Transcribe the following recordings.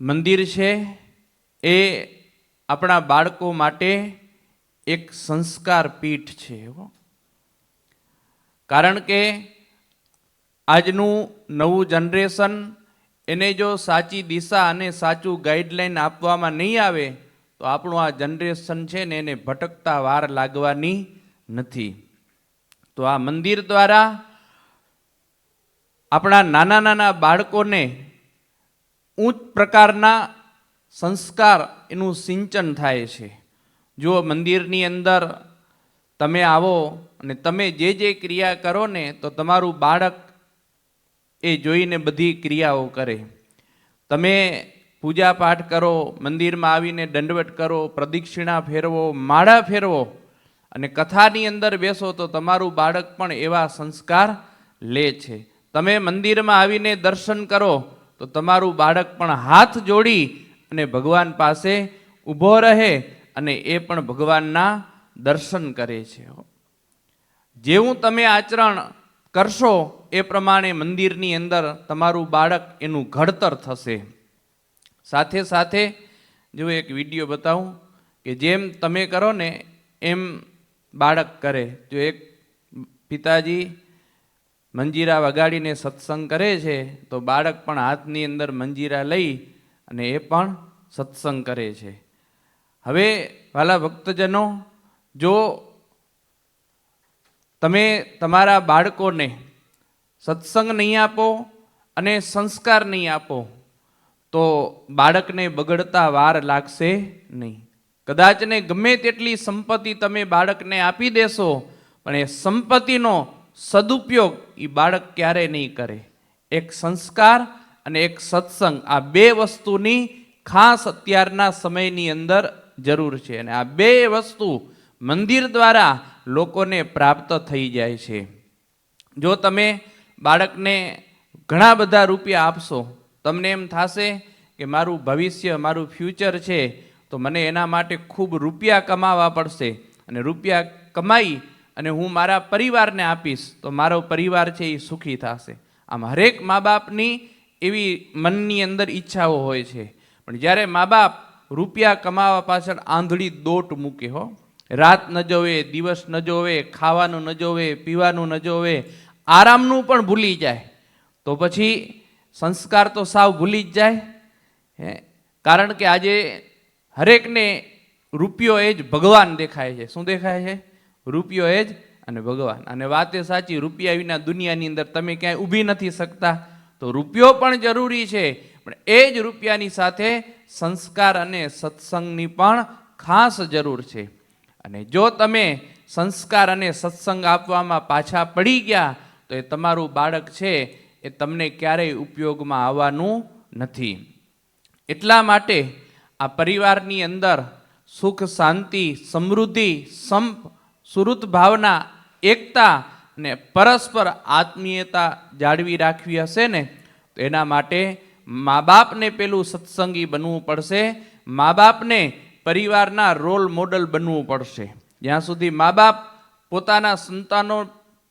મંદિર છે એ આપણા બાળકો માટે એક સંસ્કાર પીઠ છે. કારણ કે આજનું નવું જનરેશન એને જો સાચી દિશા અને સાચું ગાઈડલાઈન આપવામાં નહીં આવે તો આપણું આ જનરેશન છે ને એને ભટકતા વાર લાગવાની નથી. તો આ મંદિર દ્વારા આપણા નાના નાના બાળકોને ઉચ્ચ પ્રકારના સંસ્કાર એનું સિંચન થાય છે. જો મંદિરની અંદર તમે આવો અને તમે જે ક્રિયા કરો ને તો તમારું બાળક એ જોઈને બધી ક્રિયાઓ કરે. તમે પૂજા પાઠ કરો, મંદિરમાં આવીને દંડવત કરો, પ્રદક્ષિણા ફેરવો, માળા ફેરવો અને કથાની અંદર બેસો તો તમારું બાળક પણ એવા સંસ્કાર લે છે. તમે મંદિરમાં આવીને દર્શન કરો તો તમારું બાળક પણ હાથ જોડી અને ભગવાન પાસે ઊભો રહે અને એ પણ ભગવાનના દર્શન કરે છે. જેવું તમે આચરણ કરશો એ પ્રમાણે મંદિરની અંદર તમારું બાળક એનું ઘડતર થશે. સાથે સાથે જો એક વિડીયો બતાવું કે જેમ તમે કરો ને એમ બાળક કરે. જો એક પિતાજી મંજીરા વગાડીને સત્સંગ કરે છે તો બાળક પણ હાથની અંદર મંજીરા લઈ અને એ પણ સત્સંગ કરે છે. હવે વાલા ભક્તજનો, જો તમે તમારા બાળકોને સત્સંગ નહીં આપો અને સંસ્કાર નહીં આપો તો બાળકને બગડતા વાર લાગશે નહીં. કદાચ ને ગમે તેટલી સંપત્તિ તમે બાળકને આપી દેશો પણ એ સંપત્તિનો સદુપયોગ એ બાળક ક્યારેય નહીં કરે. એક સંસ્કાર અને એક સત્સંગ, આ બે વસ્તુની ખાસ અત્યારના સમયની અંદર જરૂર છે અને આ બે વસ્તુ મંદિર દ્વારા લોકોને પ્રાપ્ત થઈ જાય છે. જો તમે બાળકને ઘણા બધા રૂપિયા આપશો, તમને એમ થશે કે મારું ભવિષ્ય, મારું ફ્યુચર છે તો મને એના માટે ખૂબ રૂપિયા કમાવા પડશે અને રૂપિયા કમાઈ અને હું મારા પરિવારને આપીશ તો મારો પરિવાર છે એ સુખી થશે. આમ હરેક મા બાપની એવી મનની અંદર ઈચ્છાઓ હોય છે. પણ જ્યારે મા બાપ રૂપિયા કમાવા પાછળ આંધળી દોટ મૂકે, રાત ન જોવે, દિવસ ન જોવે, ખાવાનું ન જોવે, પીવાનું ન જોવે, આરામનું પણ ભૂલી જાય તો પછી સંસ્કાર તો સાવ ભૂલી જ જાય. કારણ કે આજે હરેકને રૂપિયો એ જ ભગવાન દેખાય છે. શું દેખાય છે? રૂપિયો એ જ અને ભગવાન. અને વાત એ સાચી, રૂપિયા વિના દુનિયાની અંદર તમે ક્યાંય ઊભી નથી શકતા. તો રૂપિયો પણ જરૂરી છે પણ એ જ રૂપિયાની સાથે સંસ્કાર અને સત્સંગની પણ ખાસ જરૂર છે. અને જો તમે સંસ્કાર અને સત્સંગ આપવામાં પાછા પડી ગયા તો એ તમારું બાળક છે એ તમને ક્યારેય ઉપયોગમાં આવવાનું નથી. એટલા માટે આ પરિવારની અંદર સુખ, શાંતિ, સમૃદ્ધિ, સંપ, સુહૃદ ભાવના, એકતા અને પરસ્પર આત્મીયતા જાળવી રાખવી હશે ને તો એના માટે મા બાપને પેલું સત્સંગી બનવું પડશે. મા બાપને પરિવારના રોલ મોડલ બનવું પડશે. જ્યાં સુધી મા બાપ પોતાના સંતાનો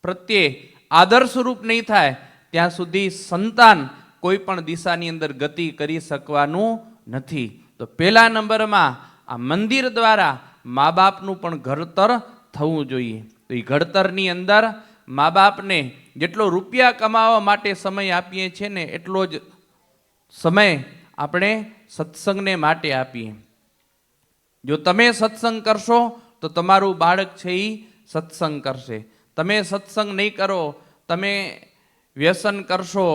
પ્રત્યે આદર્શરૂપ નહીં થાય ત્યાં સુધી સંતાન કોઈ પણ દિશાની અંદર ગતિ કરી શકવાનું નથી. તો પહેલા નંબરમાં આ મંદિર દ્વારા મા બાપનું પણ ઘડતર થવું જોઈએ. તો એ ઘડતરની અંદર મા બાપને જેટલો રૂપિયા કમાવા માટે સમય આપીએ છીએ ને એટલો જ સમય આપણે સત્સંગને માટે આપીએ. જો તમે સત્સંગ કરશો તો તમારું બાળક છે એ સત્સંગ કરશે. તમે સત્સંગ નહીં કરો, તમે વ્યસન કરશો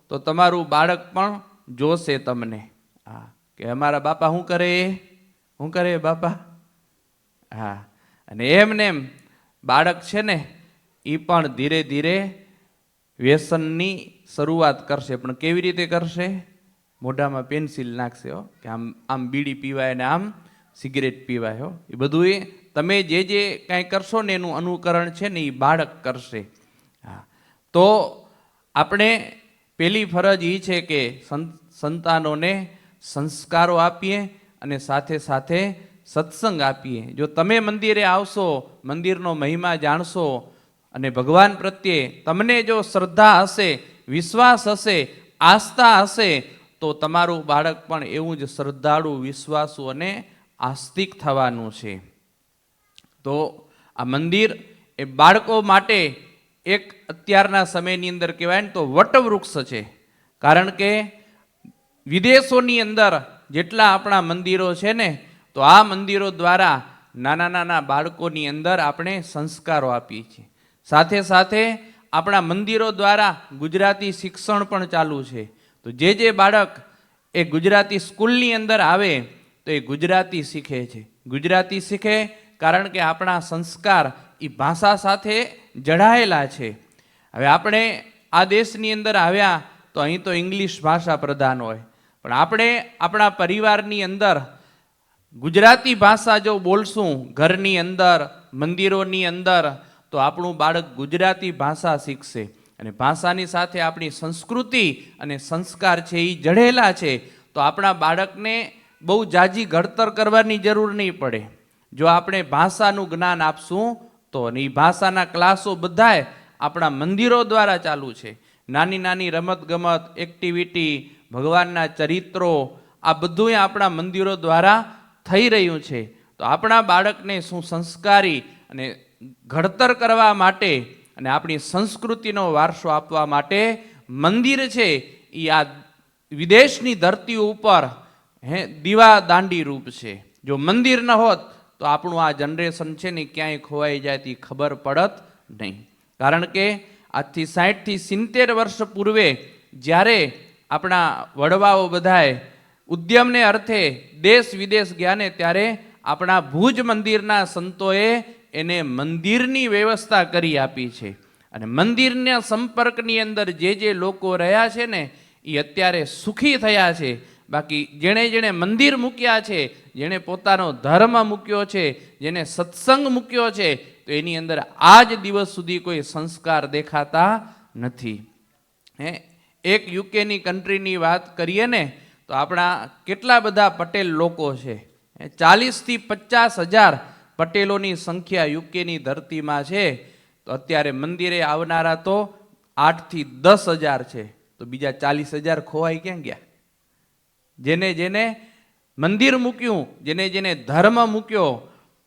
તો તમારું બાળક પણ જોશે તમને. હા, કે અમારા બાપા શું કરે બાપા. હા, અને એમને એમ બાળક છે ને એ પણ ધીરે ધીરે વ્યસનની શરૂઆત કરશે. પણ કેવી રીતે કરશે? મોઢામાં પેન્સિલ નાખશે કે આમ બીડી પીવાય ને આમ સિગરેટ પીવાય. એ બધું તમે જે કાંઈ કરશો ને એનું અનુકરણ છે ને એ બાળક કરશે. હા, તો આપણે પેલી ફરજ એ છે કે સંતાનોને સંસ્કારો આપીએ અને સાથે સાથે સત્સંગ આપીએ. જો તમે મંદિરે આવશો, મંદિરનો મહિમા જાણશો અને ભગવાન પ્રત્યે તમને જો શ્રદ્ધા હશે, વિશ્વાસ હશે, આસ્થા હશે તો તમારું બાળક પણ એવું જ શ્રદ્ધાળુ, વિશ્વાસુ અને આસ્તિક થવાનું છે. તો આ મંદિર એ બાળકો માટે એક અત્યારના સમયની અંદર કહેવાય ને તો વટવૃક્ષ છે. કારણ કે વિદેશોની અંદર જેટલા આપણા મંદિરો છે ને, તો આ મંદિરો દ્વારા નાના નાના બાળકોની અંદર આપણે સંસ્કારો આપીએ છીએ. સાથે સાથે આપણા મંદિરો દ્વારા ગુજરાતી શિક્ષણ પણ ચાલુ છે. તો જે બાળક એ ગુજરાતી સ્કૂલની અંદર આવે તો એ ગુજરાતી શીખે છે. ગુજરાતી શીખે કારણ કે આપણા સંસ્કાર એ ભાષા સાથે જડાયેલા છે. હવે આપણે આ દેશની અંદર આવ્યા તો અહીં તો ઇંગ્લિશ ભાષા પ્રધાન હોય, પણ આપણે આપણા પરિવારની અંદર ગુજરાતી ભાષા જો બોલશું ઘરની અંદર, મંદિરોની અંદર, તો આપણું બાળક ગુજરાતી ભાષા શીખશે. અને ભાષાની સાથે આપણી સંસ્કૃતિ અને સંસ્કાર છે એ જડેલા છે. તો આપણા બાળકને બહુ જાજી ઘડતર કરવાની જરૂર નહીં પડે. જો આપણે ભાષાનું જ્ઞાન આપશું તો એ ભાષાના ક્લાસો બધાય આપણા મંદિરો દ્વારા ચાલુ છે. નાની નાની રમતગમત, એક્ટિવિટી, ભગવાનના ચરિત્રો, આ બધું આપણા મંદિરો દ્વારા થઈ રહ્યું છે. તો આપણા બાળકને શું સંસ્કારી અને ઘડતર કરવા માટે અને આપણી સંસ્કૃતિનો વારસો આપવા માટે મંદિર છે એ આ વિદેશની ધરતી ઉપર દીવા દાંડી રૂપ છે. જો મંદિર ન હોત તો આપણું આ જનરેશન છે ને ક્યાંય ખોવાઈ જાય તે ખબર પડત નહીં. કારણ કે આજથી 60 થી 70 વર્ષ પૂર્વે જ્યારે આપણા વડવાઓ બધાએ ઉદ્યમને અર્થે દેશ વિદેશ ગયા ને, ત્યારે આપણા ભુજ મંદિરના સંતોએ એને મંદિરની વ્યવસ્થા કરી આપી છે. અને મંદિરના સંપર્કની અંદર જે લોકો રહ્યા છે ને એ અત્યારે સુખી થયા છે. બાકી જેણે મંદિર મૂક્યા છે, જેણે પોતાનો ધર્મ મૂક્યો છે, જેને સત્સંગ મૂક્યો છે, તો એની અંદર આજ દિવસ સુધી કોઈ સંસ્કાર દેખાતા નથી. એક યુકેની કન્ટ્રીની વાત કરીએ ને તો આપણા કેટલા બધા પટેલ લોકો છે. 40 થી 50 હજાર પટેલોની સંખ્યા યુકેની ધરતીમાં છે. તો અત્યારે મંદિરે આવનારા તો 8 થી 10 હજાર છે. તો બીજા 40 હજાર ખોવાઈ ક્યાં ગયા? જેને મંદિર મૂક્યું, જેને ધર્મ મૂક્યો,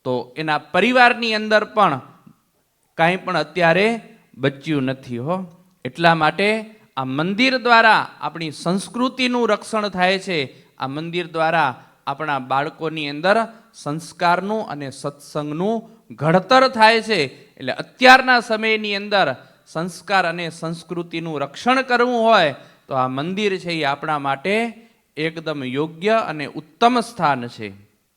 તો એના પરિવારની અંદર પણ કાંઈ પણ અત્યારે બચ્યું નથી હો. એટલા માટે આ મંદિર દ્વારા આપણી સંસ્કૃતિનું રક્ષણ થાય છે. આ મંદિર દ્વારા આપણા બાળકોની અંદર સંસ્કારનું અને સત્સંગનું ઘડતર થાય છે. એટલે અત્યારના સમયની અંદર સંસ્કાર અને સંસ્કૃતિનું રક્ષણ કરવું હોય તો આ મંદિર છે એ આપણા માટે એકદમ યોગ્ય અને ઉત્તમ સ્થાન છે.